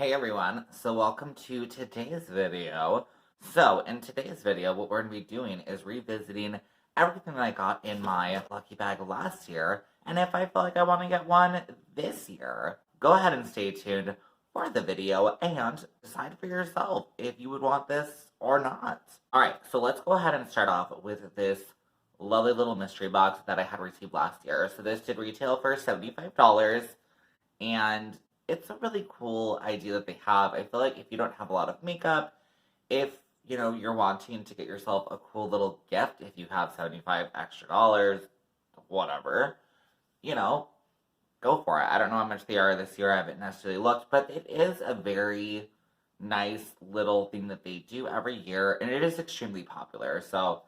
Hey everyone, so welcome to today's video. So in today's video, what we're going to be doing is revisiting everything that I got in my lucky bag last year, and if I feel like I want to get one this year. Go ahead and stay tuned for the video and decide for yourself if you would want this or not. Alright, so let's go ahead and start off with this lovely little mystery box that I had received last year. So this did retail for $75, and it's a really cool idea that they have. I feel like if you don't have a lot of makeup, if you're wanting to get yourself a cool little gift, if you have 75 extra dollars, whatever, go for it. I don't know how much they are this year. I haven't necessarily looked, but it is a very nice little thing that they do every year, and it is extremely popular. So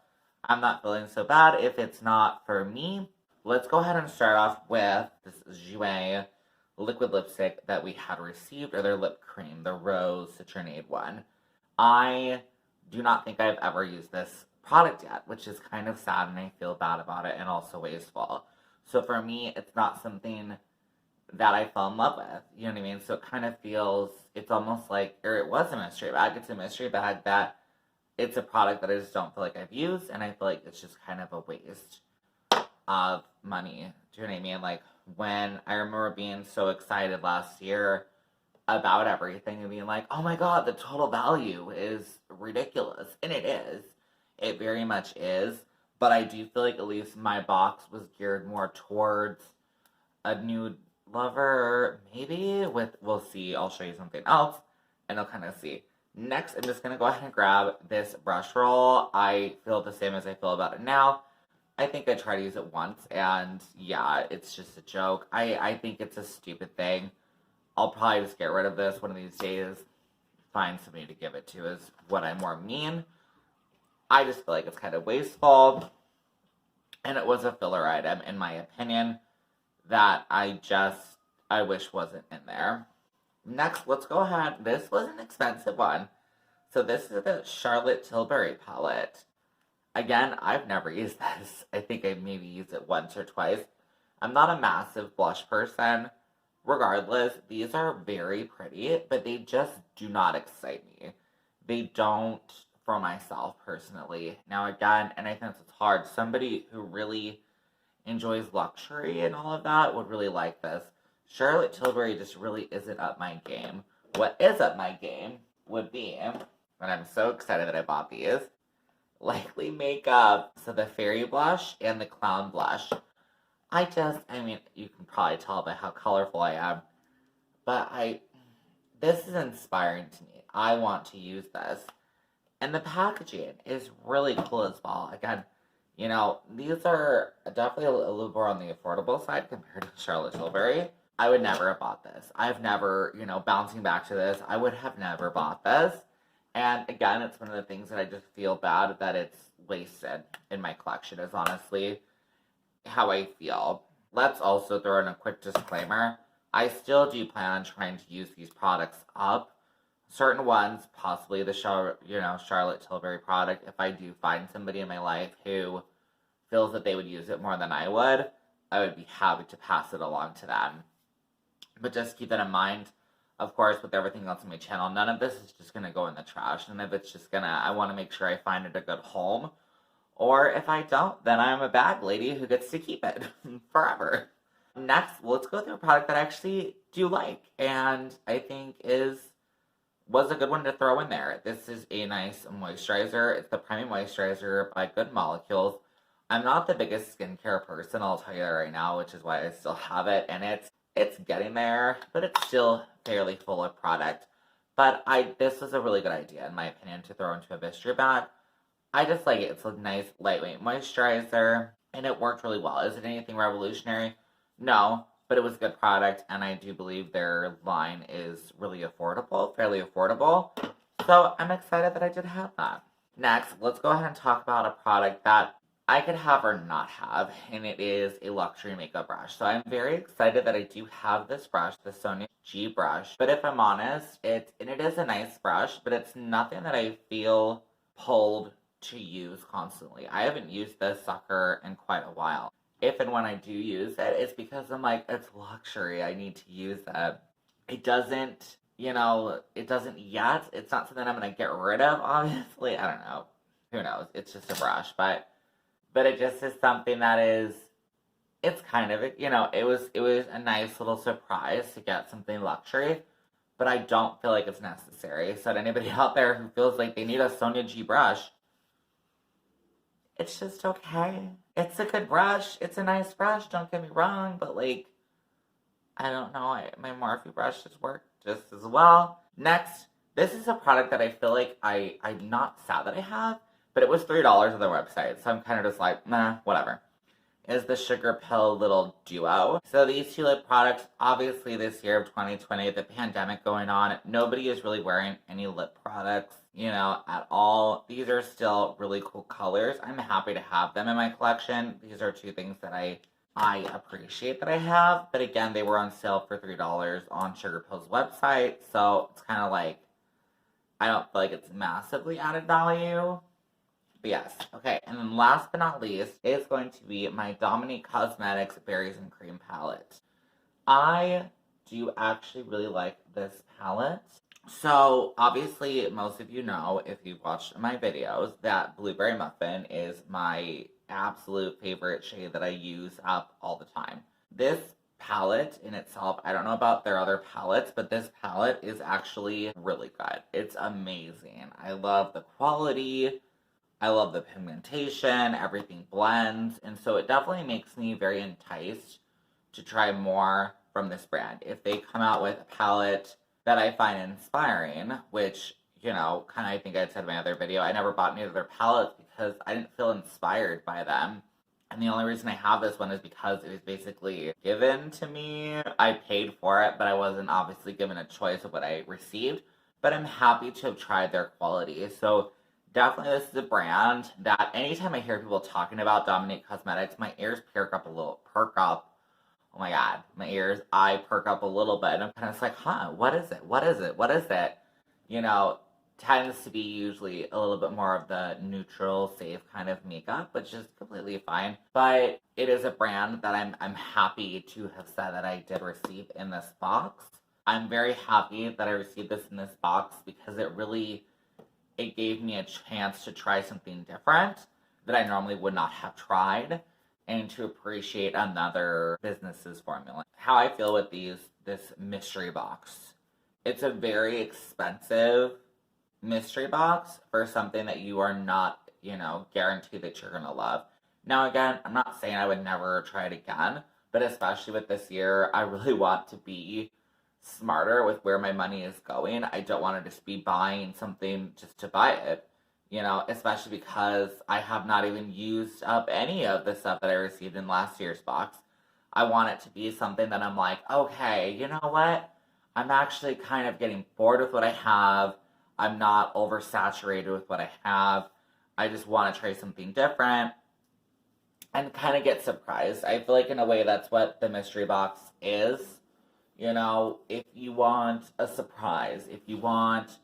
I'm not feeling so bad if it's not for me. Let's go ahead and start off with this Jouer liquid lipstick that we had received, or their lip cream, the rose citronade one. I do not think I've ever used this product yet, which is kind of sad, and I feel bad about it and also wasteful. So for me, it's not something that I fell in love with, you know what I mean? So it kind of feels, it's almost like, or it was a mystery bag, it's a mystery bag that it's a product that I just don't feel like I've used, and I feel like it's just kind of a waste of money. Do you know what I mean? Like, when I remember being so excited last year about everything and being like, oh my god, the total value is ridiculous. And it is. It very much is. But I do feel like at least my box was geared more towards a nude lover, maybe, we'll see. I'll show you something else, and I'll kind of see. Next, I'm just going to go ahead and grab this brush roll. I feel the same as I feel about it now. I think I tried to use it once, and yeah, it's just a joke. I think it's a stupid thing. I'll probably just get rid of this one of these days. Find somebody to give it to is what I more mean. I just feel like it's kind of wasteful, and it was a filler item, in my opinion, that I wish wasn't in there. Next, let's go ahead. This was an expensive one. So this is the Charlotte Tilbury palette. Again, I've never used this. I think I maybe used it once or twice. I'm not a massive blush person. Regardless, these are very pretty, but they just do not excite me. They don't for myself, personally. Now again, and I think it's hard, somebody who really enjoys luxury and all of that would really like this. Charlotte Tilbury just really isn't up my game. What is up my game would be, and I'm so excited that I bought these, likely makeup. So the fairy blush and the clown blush. I mean, you can probably tell by how colorful I am, but this is inspiring to me. I want to use this. And the packaging is really cool as well. Again, these are definitely a little more on the affordable side compared to Charlotte Tilbury. I would never have bought this. I've never, bouncing back to this, I would have never bought this. And again, it's one of the things that I just feel bad that it's wasted in my collection, is honestly how I feel. Let's also throw in a quick disclaimer. I still do plan on trying to use these products up. Certain ones, possibly the Charlotte Tilbury product, if I do find somebody in my life who feels that they would use it more than I would be happy to pass it along to them. But just keep that in mind. Of course, with everything else on my channel, none of this is just going to go in the trash. None of it's just I want to make sure I find it a good home. Or if I don't, then I'm a bag lady who gets to keep it forever. Next, let's go through a product that I actually do like, and I think was a good one to throw in there. This is a nice moisturizer. It's the Priming Moisturizer by Good Molecules. I'm not the biggest skincare person, I'll tell you that right now, which is why I still have it, and it's getting there, but it's still fairly full of product. But this is a really good idea, in my opinion, to throw into a mystery bag. I just like it. It's a nice, lightweight moisturizer, and it worked really well. Is it anything revolutionary? No, but it was a good product, and I do believe their line is really affordable, fairly affordable. So I'm excited that I did have that. Next, let's go ahead and talk about a product that I could have or not have, and it is a luxury makeup brush. So I'm very excited that I do have this brush, the Sonia G brush. But if I'm honest, it is a nice brush, but it's nothing that I feel pulled to use constantly. I haven't used this sucker in quite a while. If and when I do use it, it's because I'm like, it's luxury. I need to use that. It doesn't it doesn't yet. It's not something I'm going to get rid of, obviously. I don't know. Who knows? It's just a brush. But it just is something that is, it's kind of, it was a nice little surprise to get something luxury, but I don't feel like it's necessary. So to anybody out there who feels like they need a Sonia G brush, it's just okay. It's a good brush. It's a nice brush, don't get me wrong, but like, I don't know, my Morphe brushes work just as well. Next, this is a product that I feel like I'm not sad that I have, but it was $3 on their website, so I'm kind of just like, nah, whatever. Is the Sugar Pill Little Duo. So these two lip products, obviously this year of 2020, the pandemic going on, nobody is really wearing any lip products, at all. These are still really cool colors. I'm happy to have them in my collection. These are two things that I appreciate that I have, but again, they were on sale for $3 on Sugar Pill's website, so it's kind of like, I don't feel like it's massively added value. But yes, okay, and then last but not least is going to be my Dominique Cosmetics Berries and Cream palette. I do actually really like this palette. So, obviously, most of you know, if you've watched my videos, that Blueberry Muffin is my absolute favorite shade that I use up all the time. This palette in itself, I don't know about their other palettes, but this palette is actually really good. It's amazing. I love the quality. I love the pigmentation. Everything blends. And so it definitely makes me very enticed to try more from this brand. If they come out with a palette that I find inspiring, which, kind of I think I said in my other video, I never bought any of their palettes because I didn't feel inspired by them. And the only reason I have this one is because it was basically given to me. I paid for it, but I wasn't obviously given a choice of what I received. But I'm happy to have tried their quality. So definitely this is a brand that anytime I hear people talking about Dominique Cosmetics, my ears perk up. Oh my god, I perk up a little bit, and I'm kind of like, huh, what is it? What is it? What is it? You know, tends to be usually a little bit more of the neutral, safe kind of makeup, which is completely fine. But it is a brand that I'm happy to have said that I did receive in this box. I'm very happy that I received this in this box because it gave me a chance to try something different that I normally would not have tried, and to appreciate another business's formula. How I feel with this mystery box. It's a very expensive mystery box for something that you are not, guaranteed that you're gonna love. Now again, I'm not saying I would never try it again, but especially with this year, I really want to be smarter with where my money is going. I don't want to just be buying something just to buy it. Especially because I have not even used up any of the stuff that I received in last year's box. I want it to be something that I'm like, okay, you know what? I'm actually kind of getting bored with what I have. I'm not oversaturated with what I have. I just want to try something different and kind of get surprised. I feel like in a way that's what the mystery box is. If you want a surprise, if you want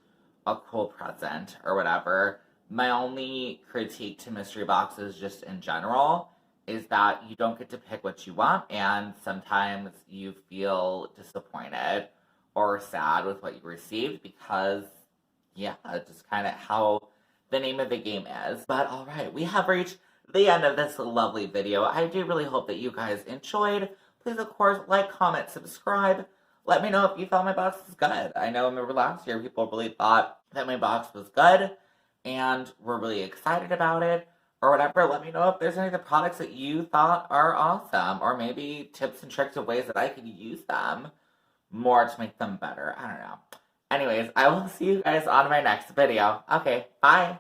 a cool present or whatever, my only critique to mystery boxes just in general is that you don't get to pick what you want, and sometimes you feel disappointed or sad with what you received because, yeah, it's just kind of how the name of the game is. But alright, we have reached the end of this lovely video. I do really hope that you guys enjoyed. Please, of course, like, comment, subscribe. Let me know if you thought my box was good. I remember last year people really thought that my box was good and were really excited about it or whatever. Let me know if there's any of the products that you thought are awesome, or maybe tips and tricks of ways that I could use them more to make them better. I don't know. Anyways, I will see you guys on my next video. Okay, bye!